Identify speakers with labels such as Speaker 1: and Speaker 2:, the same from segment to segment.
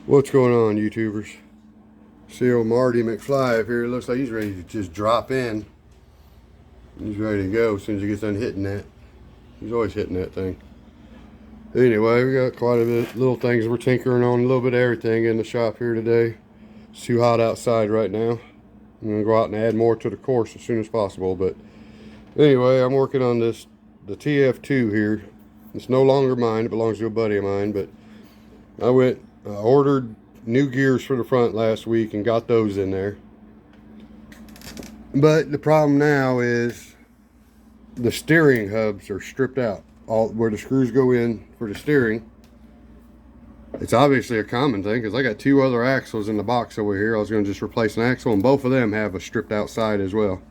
Speaker 1: What's going on, YouTubers? See old Marty McFly up here. It looks like he's ready to just drop in. He's ready to go as soon as he gets done hitting that. He's always hitting that thing. Anyway, we got quite a bit little things we're tinkering on, a little bit of everything in the shop here today. It's too hot outside right now. I'm gonna go out and add more to the course as soon as possible. But anyway, I'm working on the TF2 here. It's no longer mine, it belongs to a buddy of mine, but I ordered new gears for the front last week and got those in there. But the problem now is the steering hubs are stripped out. All where the screws go in for the steering. It's obviously a common thing because I got two other axles in the box over here. I was going to just replace an axle, and both of them have a stripped out side as well.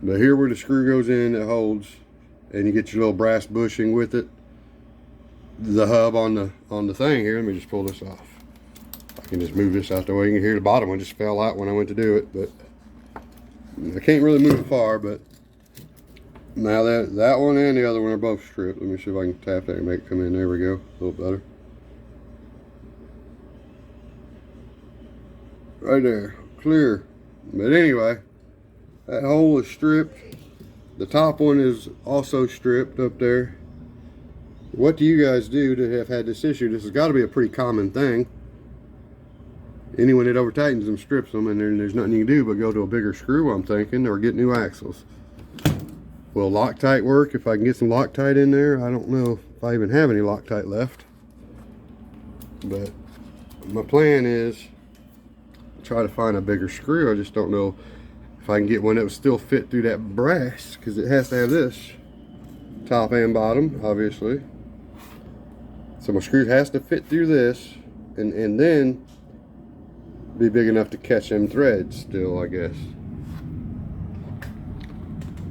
Speaker 1: But here where the screw goes in, it holds, and you get your little brass bushing with it. The hub on the thing here. Let me just pull this off. I can just move this out the way. You can hear the bottom one just fell out when I went to do it, but I can't really move it far. But now that one and the other one are both stripped. Let me see if I can tap that and make it come in. There we go, a little better. Right there, clear. But anyway, that hole is stripped. The top one is also stripped up there. What do you guys do to have had this issue? This has got to be a pretty common thing. Anyone that over tightens them strips them, and then there's nothing you can do but go to a bigger screw, I'm thinking, or get new axles. Will Loctite work if I can get some Loctite in there? I don't know if I even have any Loctite left. But my plan is try to find a bigger screw. I just don't know if I can get one that would still fit through that brass, because it has to have this top and bottom, obviously. So my screw has to fit through this and then be big enough to catch them threads still, I guess.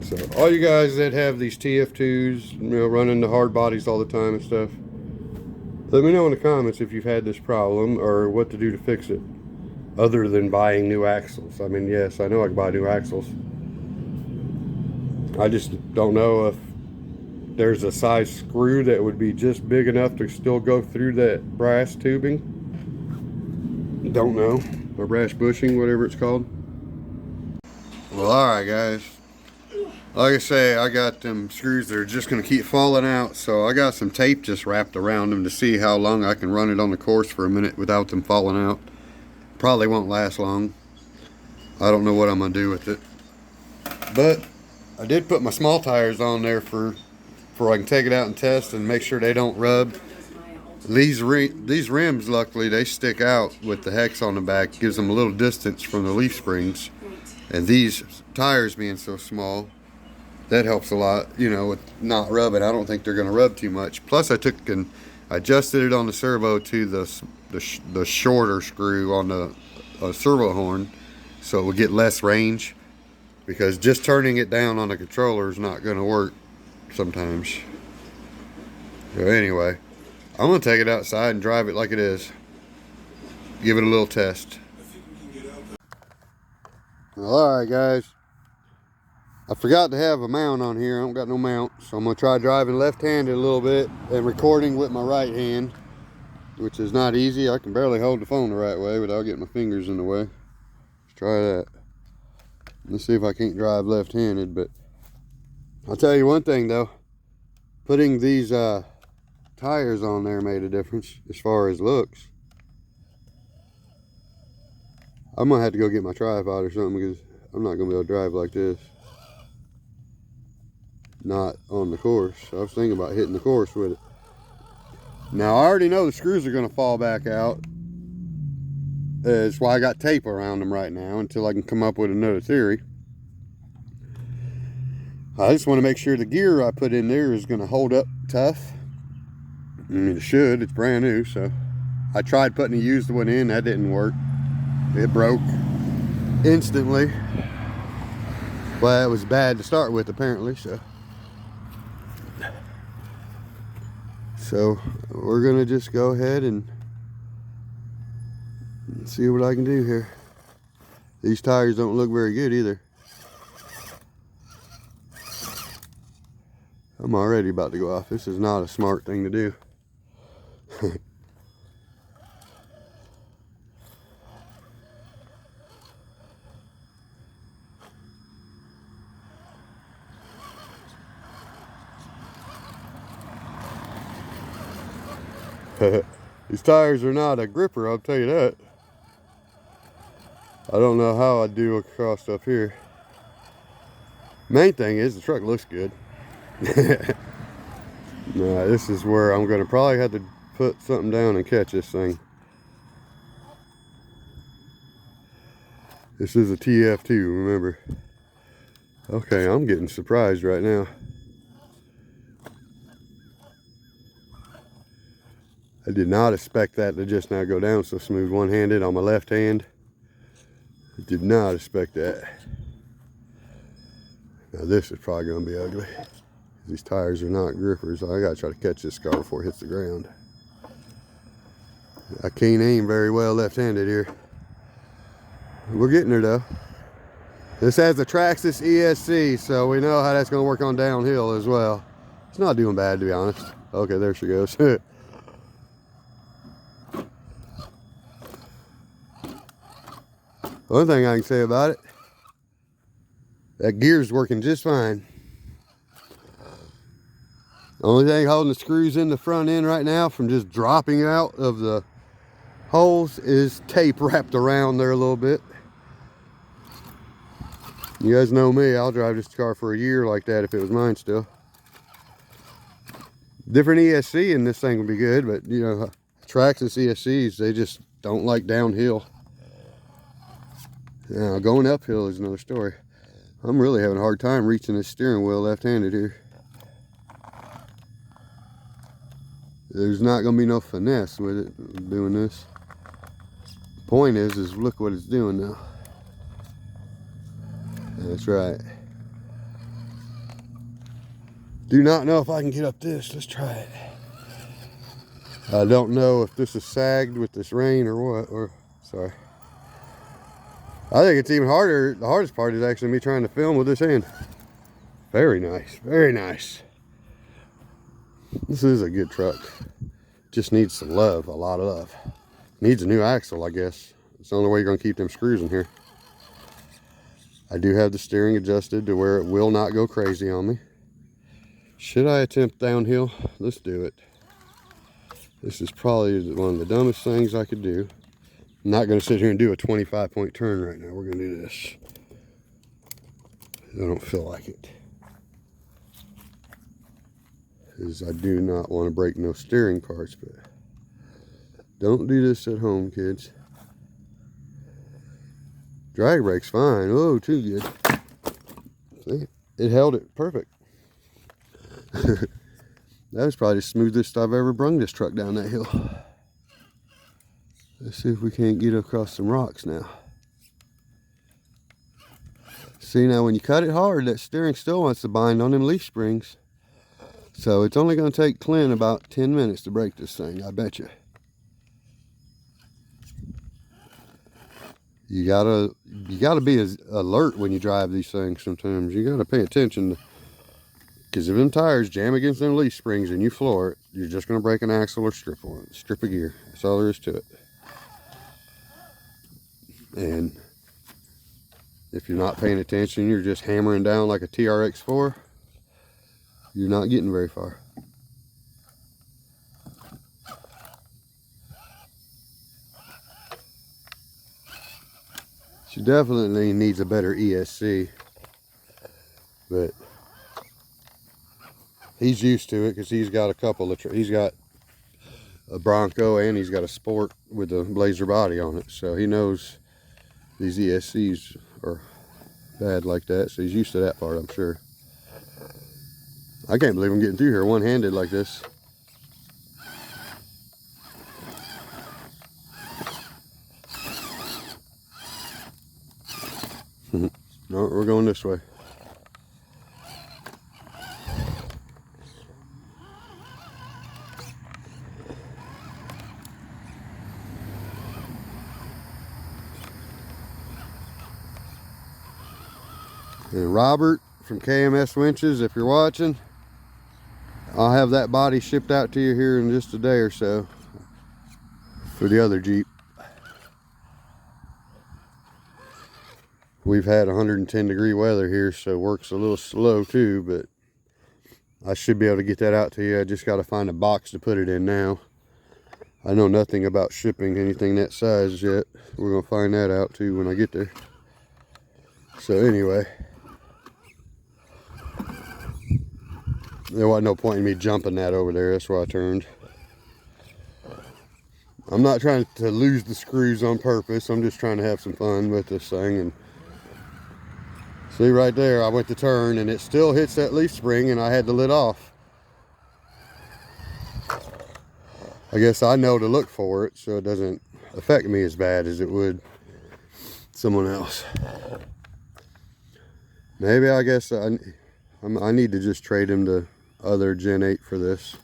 Speaker 1: So all you guys that have these TF2s, you know, running the hard bodies all the time and stuff, let me know in the comments if you've had this problem or what to do to fix it, other than buying new axles. I mean, yes, I know I can buy new axles. I just don't know if there's a size screw that would be just big enough to still go through that brass tubing. Don't know. Or brass bushing, whatever it's called. Well, alright guys. Like I say, I got them screws that are just going to keep falling out, so I got some tape just wrapped around them to see how long I can run it on the course for a minute without them falling out. Probably won't last long. I don't know what I'm going to do with it. But I did put my small tires on there for I can take it out and test and make sure they don't rub. These rims, luckily, they stick out with the hex on the back. Gives them a little distance from the leaf springs. And these tires being so small, that helps a lot, you know, with not rubbing. I don't think they're going to rub too much. Plus, I took and adjusted it on the servo to the shorter screw on the servo horn, so it would get less range. Because just turning it down on the controller is not going to work sometimes. So anyway, I'm going to take it outside and drive it like it is. Give it a little test. Alright guys, I forgot to have a mount on here. I don't got no mount, so I'm going to try driving left-handed a little bit and recording with my right hand, which is not easy. I can barely hold the phone the right way without getting my fingers in the way. Let's try that. Let's see if I can't drive left-handed. But I'll tell you one thing though, putting these tires on there made a difference as far as looks. I'm gonna have to go get my tripod or something, because I'm not gonna be able to drive like this, not on the course. I was thinking about hitting the course with it. Now I already know the screws are gonna fall back out. That's why I got tape around them right now until I can come up with another theory. I just want to make sure the gear I put in there is going to hold up tough. I mean, it should. It's brand new. So I tried putting a used one in. That didn't work. It broke instantly. Well, it was bad to start with, apparently. So we're going to just go ahead and see what I can do here. These tires don't look very good either. I'm already about to go off. This is not a smart thing to do. These tires are not a gripper, I'll tell you that. I don't know how I'd do across up here. Main thing is the truck looks good. Nah, this is where I'm gonna probably have to put something down and catch this thing. This is a TF2, remember. Okay, I'm getting surprised right now. I did not expect that to just now go down so smooth one-handed on my left hand. I did not expect that. Now this is probably gonna be ugly. These tires are not grippers. I gotta try to catch this car before it hits the ground. I can't aim very well left-handed here. We're getting there though. This has a Traxxas ESC, so we know how that's gonna work on downhill as well. It's not doing bad, to be honest. Okay, there she goes. One thing I can say about it, that gear's working just fine. Only thing holding the screws in the front end right now from just dropping out of the holes is tape wrapped around there a little bit. You guys know me, I'll drive this car for a year like that if it was mine still. Different ESC in this thing would be good, but you know, Traxxas ESCs, they just don't like downhill. Now, going uphill is another story. I'm really having a hard time reaching this steering wheel left-handed here. There's not going to be no finesse with it doing this. Point is look what it's doing now. That's right. Do not know if I can get up this. Let's try it. I don't know if this is sagged with this rain or what. Or sorry. I think it's even harder. The hardest part is actually me trying to film with this hand. Very nice. Very nice. This is a good truck. Just needs some love. A lot of love. Needs a new axle, I guess. It's the only way you're going to keep them screws in here. I do have the steering adjusted to where it will not go crazy on me. Should I attempt downhill? Let's do it. This is probably one of the dumbest things I could do. I'm not going to sit here and do a 25-point turn right now. We're going to do this. I don't feel like it. Because I do not want to break no steering parts, but don't do this at home, kids. Drag brake's fine. Oh, too good. See, it held it perfect. That was probably the smoothest I've ever brung this truck down that hill. Let's see if we can't get across some rocks now. See, now when you cut it hard, that steering still wants to bind on them leaf springs. So it's only going to take Clint about 10 minutes to break this thing, I bet you. You gotta be as alert when you drive these things sometimes. You gotta pay attention, because if them tires jam against them leaf springs and you floor it, you're just gonna break an axle or strip of gear. That's all there is to it. And if you're not paying attention, you're just hammering down like a Rc4, you're not getting very far. She definitely needs a better ESC, but he's used to it because he's got a couple of, he's got a Bronco and he's got a Sport with a Blazer body on it, so he knows these ESCs are bad like that, so he's used to that part, I'm sure. I can't believe I'm getting through here one-handed like this. No, we're going this way. And Robert from KMS Winches, if you're watching, I'll have that body shipped out to you here in just a day or so for the other Jeep. We've had 110-degree weather here, so work's a little slow too, but I should be able to get that out to you. I just got to find a box to put it in now. I know nothing about shipping anything that size yet. We're gonna find that out too when I get there. So anyway, there wasn't no point in me jumping that over there. That's why I turned. I'm not trying to lose the screws on purpose. I'm just trying to have some fun with this thing. And see right there, I went to turn and it still hits that leaf spring and I had the lid off. I guess I know to look for it so it doesn't affect me as bad as it would someone else. Maybe I guess I need to just trade him the other Gen 8 for this.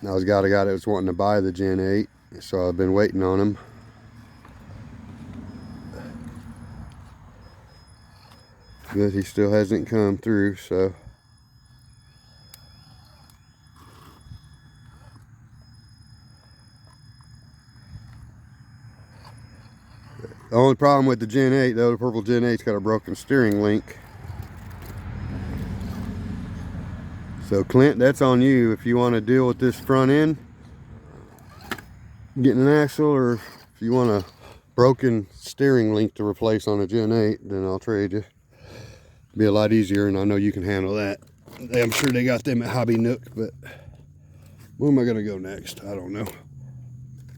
Speaker 1: I was got a guy that was wanting to buy the Gen 8, so I've been waiting on him. But he still hasn't come through, so. The only problem with the Gen 8 though, the purple Gen 8's got a broken steering link. So Clint, that's on you. If you want to deal with this front end, getting an axle, or if you want a broken steering link to replace on a Gen 8, then I'll trade you. Be a lot easier, and I know you can handle that. I'm sure they got them at Hobby Nook, but where am I gonna go next? I don't know.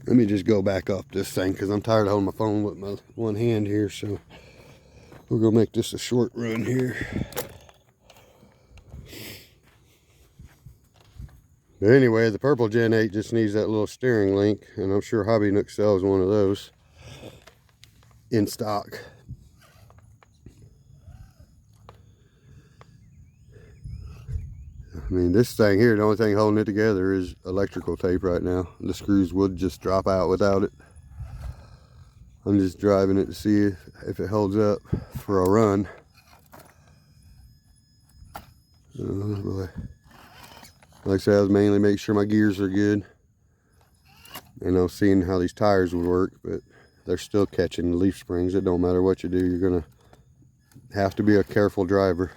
Speaker 1: Let me just go back up this thing because I'm tired of holding my phone with my one hand here. So we're gonna make this a short run here. But anyway, the purple Gen 8 just needs that little steering link, and I'm sure Hobby Nook sells one of those in stock. I mean, this thing here, the only thing holding it together is electrical tape right now. The screws would just drop out without it. I'm just driving it to see if it holds up for a run. Oh boy. Like I said, I was mainly making sure my gears are good. And I was seeing how these tires would work, but they're still catching the leaf springs. It don't matter what you do, you're gonna have to be a careful driver.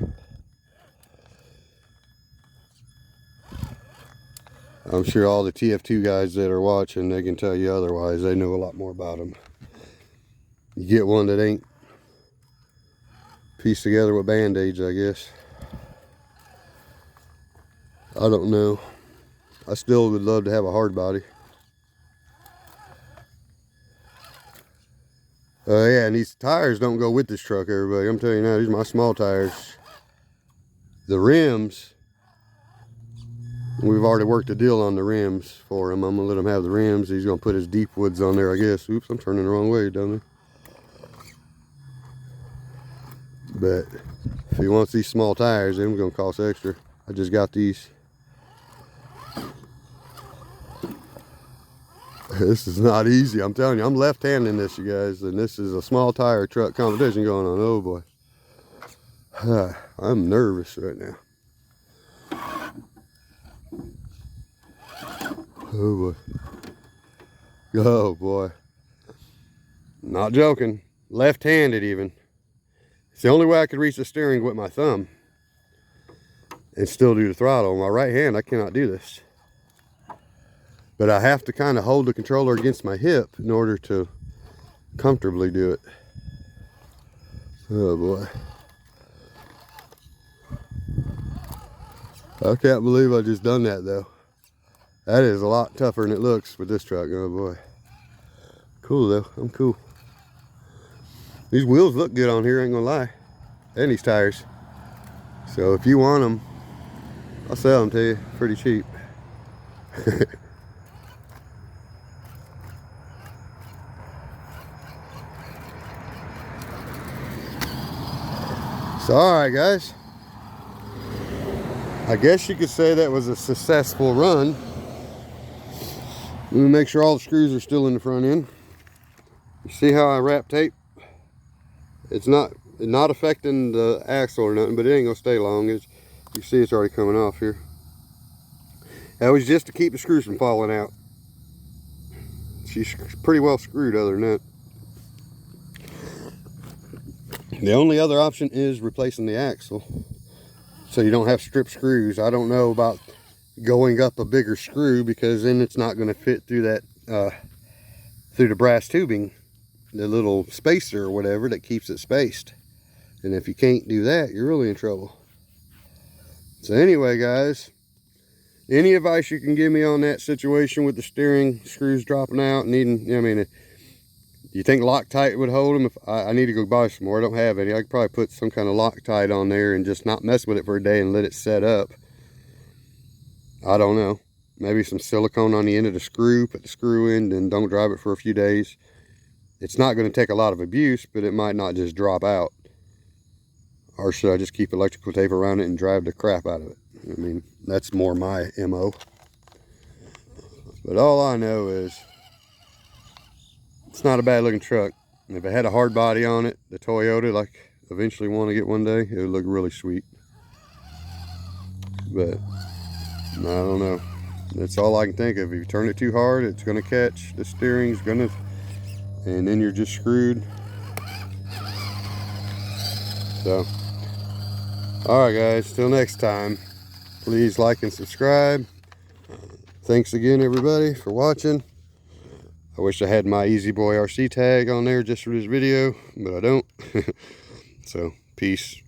Speaker 1: I'm sure all the TF2 guys that are watching, they can tell you otherwise. They know a lot more about them. You get one that ain't pieced together with band-aids, I guess. I don't know. I still would love to have a hard body. Yeah, and these tires don't go with this truck, everybody. I'm telling you now, these are my small tires. The rims, we've already worked a deal on the rims for him. I'm gonna let him have the rims. He's gonna put his deep woods on there, I guess. Oops, I'm turning the wrong way, don't I? But if he wants these small tires, then it's gonna cost extra. I just got these. This is not easy, I'm telling you. I'm left-handing this, you guys, and this is a small tire truck competition going on. Oh boy. I'm nervous right now. Oh boy. Oh boy. Not joking. Left-handed even. It's the only way I could reach the steering with my thumb and still do the throttle. On my right hand, I cannot do this. But I have to kind of hold the controller against my hip in order to comfortably do it. Oh boy. I can't believe I just done that though. That is a lot tougher than it looks with this truck. Oh boy. Cool though, I'm cool. These wheels look good on here, ain't gonna lie. And these tires. So if you want them, I'll sell them to you pretty cheap. So alright guys, I guess you could say that was a successful run. Let me make sure all the screws are still in the front end. You see how I wrap tape? It's not affecting the axle or nothing, but it ain't gonna stay long. You see it's already coming off here. That was just to keep the screws from falling out. She's pretty well screwed other than that. The only other option is replacing the axle, so you don't have strip screws. I don't know about going up a bigger screw, because then it's not going to fit through that through the brass tubing, the little spacer or whatever that keeps it spaced. And if you can't do that, you're really in trouble. So anyway, guys, any advice you can give me on that situation with the steering screws dropping out, needing, I mean, you think Loctite would hold them? If I need to go buy some more, I don't have any. I could probably put some kind of Loctite on there and just not mess with it for a day and let it set up. I don't know. Maybe some silicone on the end of the screw, put the screw in, and don't drive it for a few days. It's not going to take a lot of abuse, but it might not just drop out. Or should I just keep electrical tape around it and drive the crap out of it? I mean, that's more my MO. But all I know is it's not a bad looking truck. And if it had a hard body on it, the Toyota, like I eventually want to get one day, it would look really sweet. But I don't know. That's all I can think of. If you turn it too hard, it's going to catch. The steering's going to, and then you're just screwed. So, alright guys, till next time, please like and subscribe. Thanks again everybody for watching. I wish I had my Easy Boy RC tag on there just for this video, but I don't. So, peace.